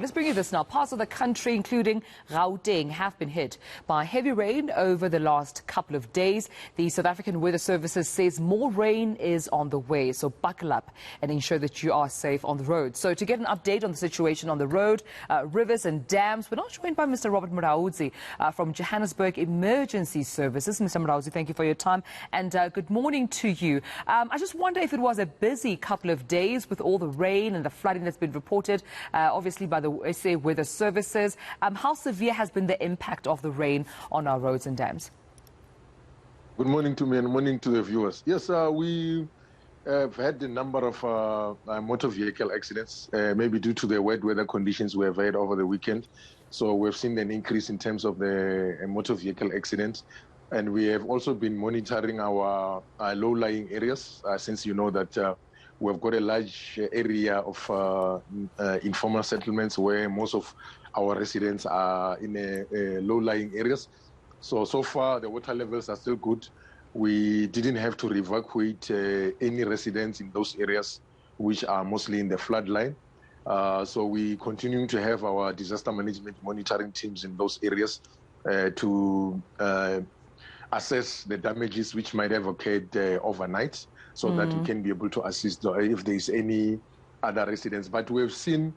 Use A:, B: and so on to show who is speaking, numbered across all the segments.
A: Let's bring you this now. Parts of the country, including Gauteng, have been hit by heavy rain over the last couple of days. The South African Weather Services says more rain is on the way, so buckle up and ensure that you are safe on the road. So to get an update on the situation on the road, rivers and dams, we're now joined by Mr. Robert Mulaudzi from Johannesburg Emergency Services. Mr. Mulaudzi, thank you for your time and good morning to you. I just wonder if it was a busy couple of days with all the rain and the flooding that's been reported, obviously by the SA Weather Services. How severe has been the impact of the rain on our roads and dams?
B: Good morning to me and morning to the viewers. Yes, we have had a number of motor vehicle accidents, maybe due to the wet weather conditions we have had over the weekend. So we've seen an increase in terms of the motor vehicle accidents. And we have also been monitoring our low-lying areas, since you know that we've got a large area of informal settlements where most of our residents are in low-lying areas. So far, the water levels are still good. We didn't have to evacuate any residents in those areas, which are mostly in the flood line. So we continue to have our disaster management monitoring teams in those areas to assess the damages which might have occurred overnight, so that we can be able to assist if there is any other residents. But we've seen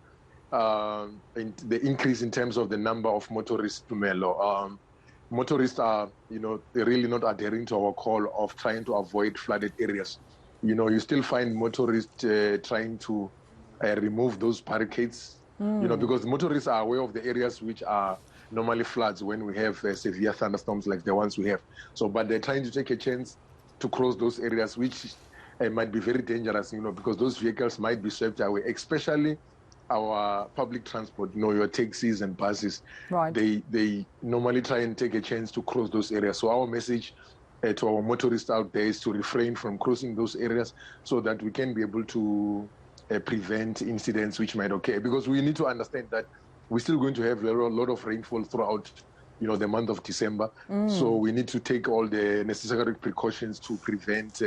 B: the increase in terms of the number of motorists to Melo. Motorists are, they're really not adhering to our call of trying to avoid flooded areas. You still find motorists trying to remove those barricades, because motorists are aware of the areas which are normally floods when we have severe thunderstorms like the ones we have. But they're trying to take a chance to cross those areas, which might be very dangerous, because those vehicles might be swept away, especially our public transport, your taxis and buses.
A: Right.
B: They normally try and take a chance to cross those areas. So our message to our motorists out there is to refrain from crossing those areas so that we can be able to prevent incidents which might occur. Because we need to understand that we're still going to have a lot of rainfall throughout, the month of December. So we need to take all the necessary precautions to prevent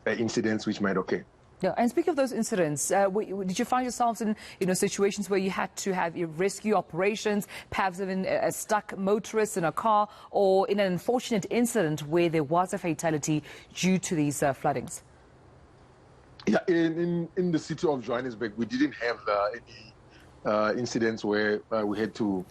B: incidents which might occur.
A: Yeah, and speaking of those incidents, did you find yourselves in situations where you had to have rescue operations, perhaps even a stuck motorist in a car, or in an unfortunate incident where there was a fatality due to these floodings?
B: Yeah, in the city of Johannesburg, we didn't have any incidents where we had to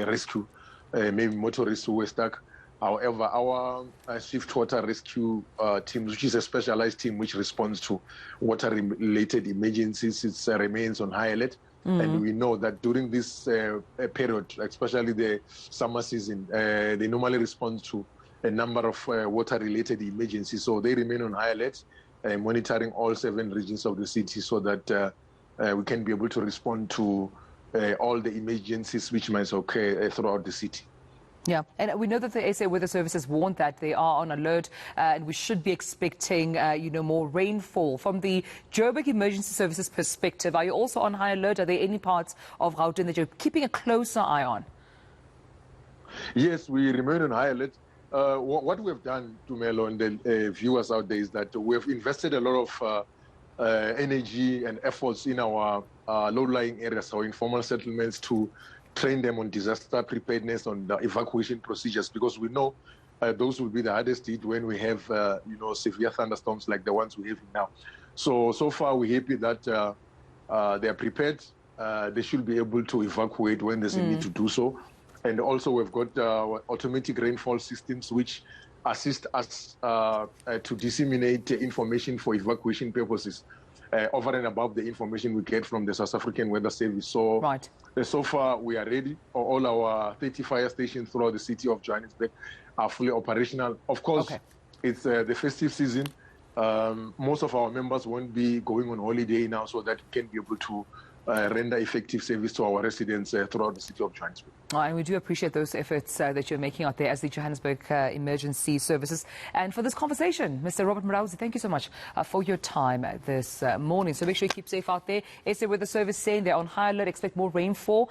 B: rescue maybe motorists who were stuck. However, our swift water rescue team, which is a specialized team which responds to water-related emergencies, it remains on high alert. And we know that during this period, especially the summer season, they normally respond to a number of water-related emergencies. So they remain on high alert, monitoring all 7 regions of the city so that we can be able to respond to all the emergencies which might occur throughout the city.
A: Yeah, and we know that the SA Weather Services warned that they are on alert and we should be expecting, more rainfall. From the Joburg Emergency Services perspective, are you also on high alert? Are there any parts of Gauteng that you're keeping a closer eye on?
B: Yes, we remain on high alert. What we've done, to Melo and the viewers out there, is that we've invested a lot of energy and efforts in our low-lying areas, our informal settlements, to train them on disaster preparedness, on the evacuation procedures, because we know those will be the hardest hit when we have, severe thunderstorms like the ones we have now. So far, we're happy that they are prepared. They should be able to evacuate when there's a need to do so. And also, we've got automatic rainfall systems which assist us to disseminate information for evacuation purposes, over and above the information we get from the South African Weather Service. So,
A: right.
B: So far, we are ready. All our 30 fire stations throughout the city of Johannesburg are fully operational. Of course, it's the festive season. Most of our members won't be going on holiday now, so that we can be able to render effective service to our residents throughout the city of Johannesburg.
A: And we do appreciate those efforts that you're making out there as the Johannesburg Emergency Services. And for this conversation, Mr. Robert Mulaudzi, thank you so much for your time this morning. So make sure you keep safe out there. SA Weather Service saying they're on high alert, expect more rainfall.